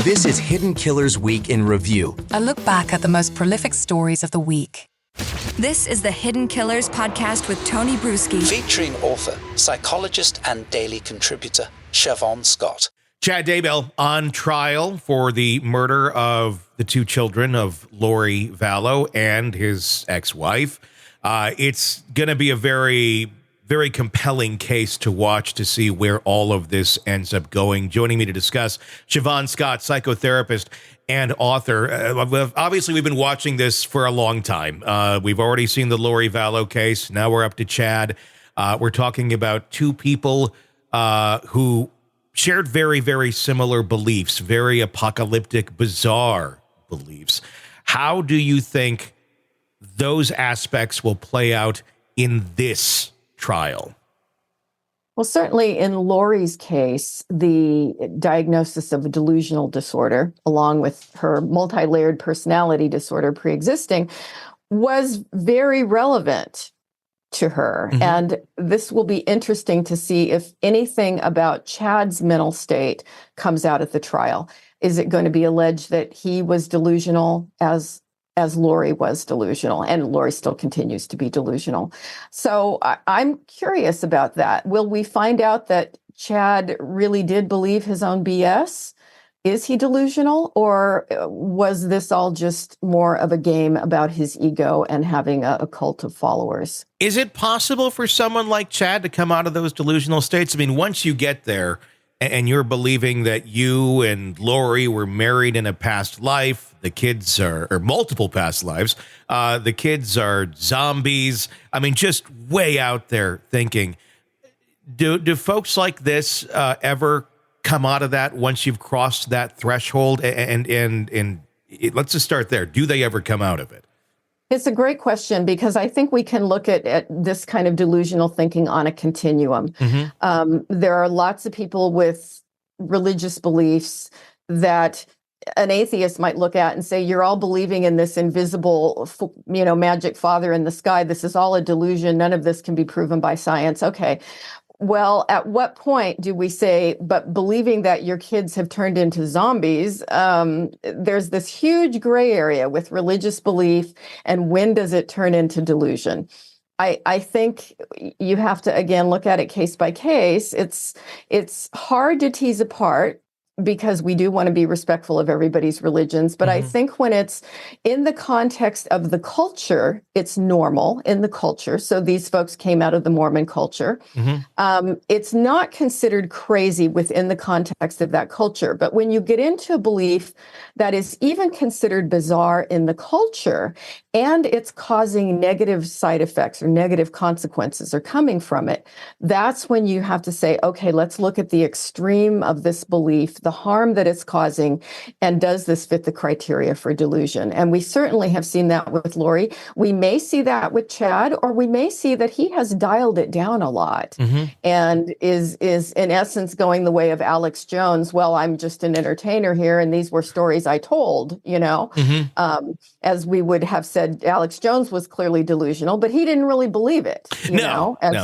This is Hidden Killers Week in Review. A look back at the most prolific stories of the week. This is the Hidden Killers podcast with Tony Brueski. Featuring author, psychologist, and daily contributor, Siobhan Scott. Chad Daybell on trial for the murder of the two children of Lori Vallow and his ex-wife. It's going to be a very, very compelling case to watch to see where all of this ends up going. Joining me to discuss, Siobhan Scott, psychotherapist and author. Obviously, we've been watching this for a long time. We've already seen the Lori Vallow case. Now we're up to Chad. We're talking about two people who shared very, very similar beliefs, very apocalyptic, bizarre beliefs. How do you think those aspects will play out in this trial? Well, certainly in Lori's case, the diagnosis of a delusional disorder, along with her multi-layered personality disorder pre-existing, was very relevant to her. Mm-hmm. And this will be interesting to see if anything about Chad's mental state comes out at the trial. Is it going to be alleged that he was delusional as Lori was delusional, and Lori still continues to be delusional? So I'm curious about that. Will we find out that Chad really did believe his own BS? Is he delusional, or was this all just more of a game about his ego and having a cult of followers? Is it possible for someone like Chad to come out of those delusional states? I mean, once you get there and you're believing that you and Lori were married in a past life, the kids are, or multiple past lives, the kids are zombies. I mean, just way out there thinking. Do folks like this ever come out of that once you've crossed that threshold? And let's just start there. Do they ever come out of it? It's a great question, because I think we can look at this kind of delusional thinking on a continuum. Mm-hmm. There are lots of people with religious beliefs that an atheist might look at and say, you're all believing in this invisible, magic father in the sky. This is all a delusion. None of this can be proven by science. Okay. Well, at what point do we say, but believing that your kids have turned into zombies, there's this huge gray area with religious belief, and when does it turn into delusion? I think you have to, again, look at it case by case. It's hard to tease apart, because we do want to be respectful of everybody's religions. But mm-hmm. I think when it's in the context of the culture, it's normal in the culture. So these folks came out of the Mormon culture. Mm-hmm. It's not considered crazy within the context of that culture. But when you get into a belief that is even considered bizarre in the culture, and it's causing negative side effects or negative consequences are coming from it, that's when you have to say, okay, let's look at the extreme of this belief, the harm that it's causing, and does this fit the criteria for delusion? And we certainly have seen that with Lori. We may see that with Chad, or we may see that he has dialed it down a lot, mm-hmm. and is in essence going the way of Alex Jones. Well, I'm just an entertainer here, and these were stories I told, mm-hmm. As we would have said, Alex Jones was clearly delusional, but he didn't really believe it,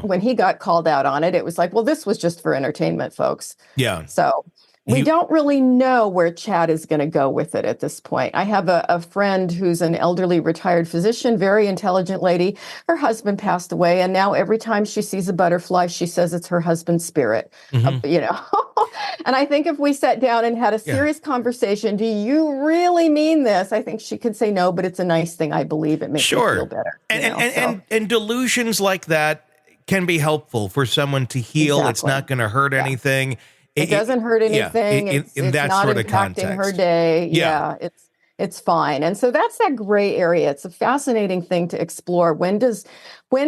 when he got called out on it, it was like, well, this was just for entertainment, folks. Yeah. So we don't really know where Chad is going to go with it at this point. I have a friend who's an elderly retired physician, very intelligent lady. Her husband passed away, and now every time she sees a butterfly, she says it's her husband's spirit. Mm-hmm. And I think if we sat down and had a serious conversation, do you really mean this? I think she could say no, but it's a nice thing. I believe it makes me feel better. And delusions like that can be helpful for someone to heal. Exactly. It's not going to hurt anything. It doesn't hurt anything. In it's that not sort of impacting context. her day. Yeah, it's fine. And so that's that gray area. It's a fascinating thing to explore. When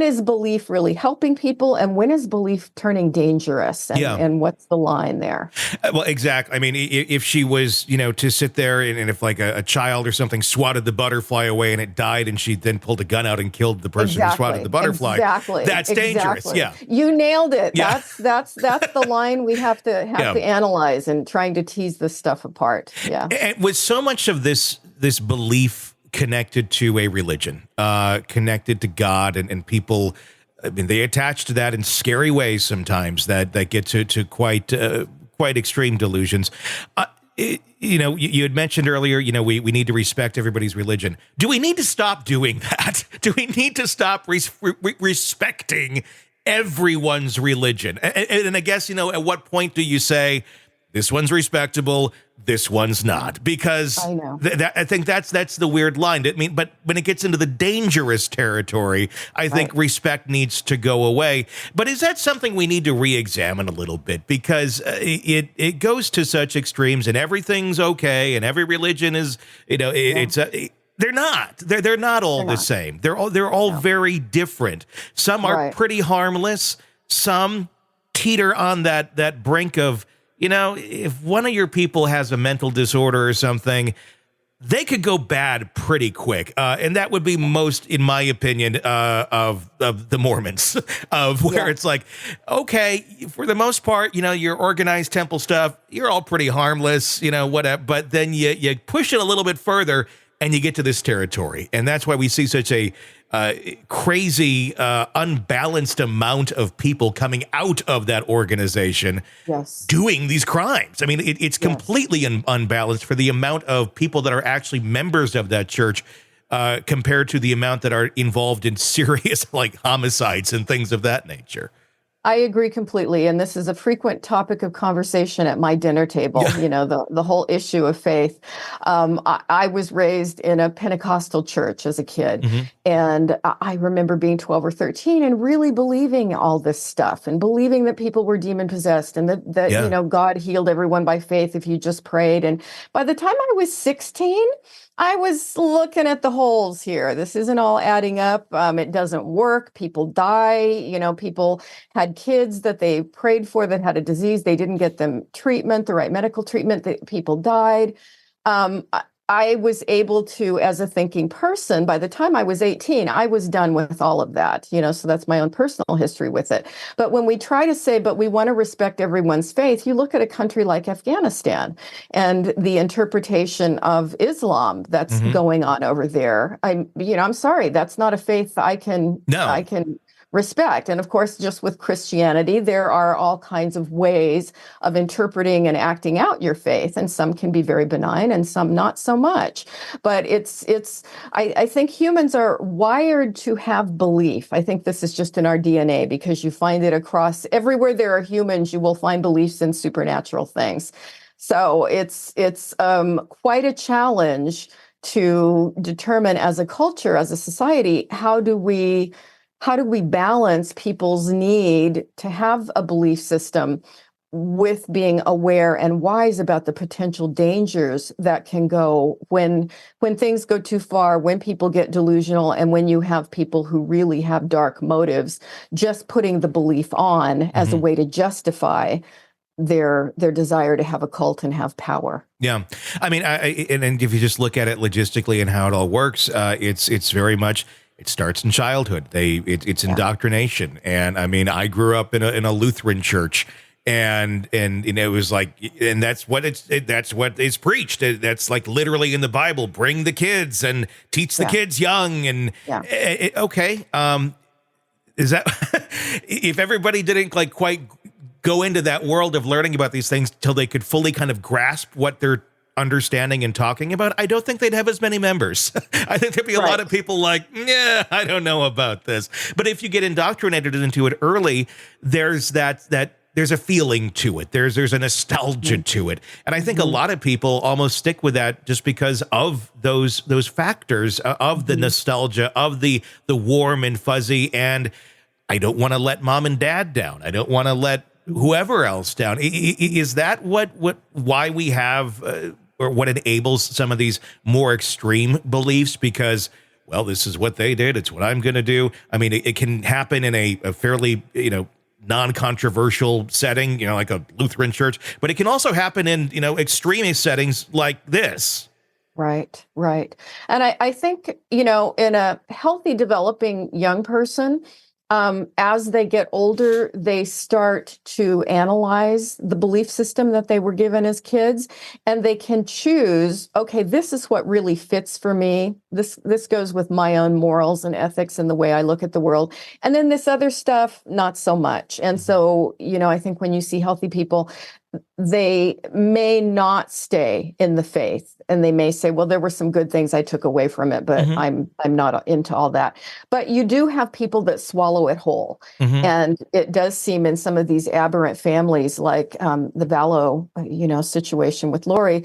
is belief really helping people, and when is belief turning dangerous? And what's the line there? Well, exactly. I mean, if she was, to sit there and if like a child or something swatted the butterfly away and it died, and she then pulled a gun out and killed the person who swatted the butterfly. Exactly. That's dangerous. Yeah. You nailed it. Yeah. That's the line we have to analyze in trying to tease this stuff apart. Yeah. And with so much of this belief connected to a religion, connected to God, and people, I mean, they attach to that in scary ways sometimes that get to quite extreme delusions. You had mentioned earlier, we need to respect everybody's religion. Do we need to stop doing that? Do we need to stop respecting everyone's religion? And I guess, at what point do you say, this one's respectable, this one's not? Because I know. I think that's the weird line. I mean, but when it gets into the dangerous territory, I think respect needs to go away. But is that something we need to re-examine a little bit? Because it goes to such extremes, and everything's okay, and every religion is, it's they're not. They're not all the same. They're all very different. Some are pretty harmless. Some teeter on that brink of, if one of your people has a mental disorder or something, they could go bad pretty quick. And that would be most, in my opinion, of the Mormons, of where it's like, okay, for the most part, your organized temple stuff, you're all pretty harmless, whatever. But then you push it a little bit further and you get to this territory. And that's why we see such a crazy, unbalanced amount of people coming out of that organization doing these crimes. I mean, it's completely unbalanced for the amount of people that are actually members of that church compared to the amount that are involved in serious homicides and things of that nature. I agree completely. And this is a frequent topic of conversation at my dinner table, the whole issue of faith. I was raised in a Pentecostal church as a kid. And I remember being 12 or 13 and really believing all this stuff and believing that people were demon possessed and that God healed everyone by faith if you just prayed. And by the time I was 16, I was looking at the holes here. This isn't all adding up. It doesn't work. People die. People had kids that they prayed for that had a disease. They didn't get them treatment, the right medical treatment. People died. I was able to, as a thinking person, by the time I was 18, I was done with all of that, so that's my own personal history with it. But when we try to say, but we want to respect everyone's faith, you look at a country like Afghanistan and the interpretation of Islam that's going on over there. I'm sorry, that's not a faith I can respect. And of course, just with Christianity, there are all kinds of ways of interpreting and acting out your faith. And some can be very benign and some not so much. But I think humans are wired to have belief. I think this is just in our DNA because you find it across everywhere there are humans, you will find beliefs in supernatural things. So it's quite a challenge to determine as a culture, as a society, how do we balance people's need to have a belief system with being aware and wise about the potential dangers that can go when things go too far, when people get delusional, and when you have people who really have dark motives, just putting the belief on as a way to justify their desire to have a cult and have power. Yeah. I mean, and if you just look at it logistically and how it all works, it's very much, it starts in childhood. It's indoctrination. And I mean, I grew up in a Lutheran church, and it was like, and that's what is preached. That's like literally in the Bible, bring the kids and teach the kids young. And okay. Is that, if everybody didn't quite go into that world of learning about these things till they could fully kind of grasp what they're understanding and talking about, I don't think they'd have as many members. I think there'd be a lot of people like, yeah, I don't know about this. But if you get indoctrinated into it early, there's that there's a feeling to it. There's a nostalgia to it. And I think a lot of people almost stick with that just because of those factors of the nostalgia, of the warm and fuzzy. And I don't want to let mom and dad down. I don't want to let whoever else down. Is that why we have or what enables some of these more extreme beliefs? Because, well, this is what they did. It's what I'm going to do. I mean, it can happen in a fairly, non-controversial setting, like a Lutheran church, but it can also happen in, extremist settings like this. Right. And I think, in a healthy developing young person, as they get older, they start to analyze the belief system that they were given as kids, and they can choose, okay, this is what really fits for me. this goes with my own morals and ethics and the way I look at the world. And then this other stuff, not so much. And so, I think when you see healthy people, they may not stay in the faith, and they may say, well, there were some good things I took away from it, but I'm not into all that. But you do have people that swallow it whole. And it does seem in some of these aberrant families, like the Vallow, situation with Lori,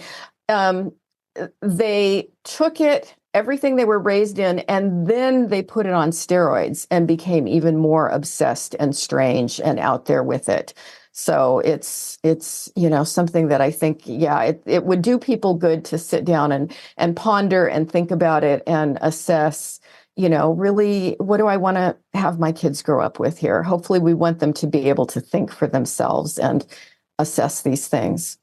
they took it, everything they were raised in, and then they put it on steroids and became even more obsessed and strange and out there with it. So it's something that I think, it would do people good to sit down and ponder and think about it and assess, really, what do I want to have my kids grow up with here? Hopefully we want them to be able to think for themselves and assess these things.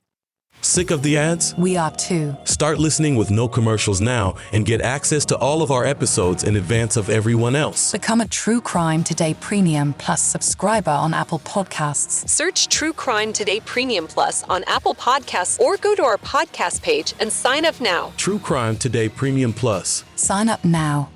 Sick of the ads? We are too. Start listening with no commercials now and get access to all of our episodes in advance of everyone else. Become a True Crime Today Premium Plus subscriber on Apple Podcasts. Search True Crime Today Premium Plus on Apple Podcasts or go to our podcast page and sign up now. True Crime Today Premium Plus. Sign up now.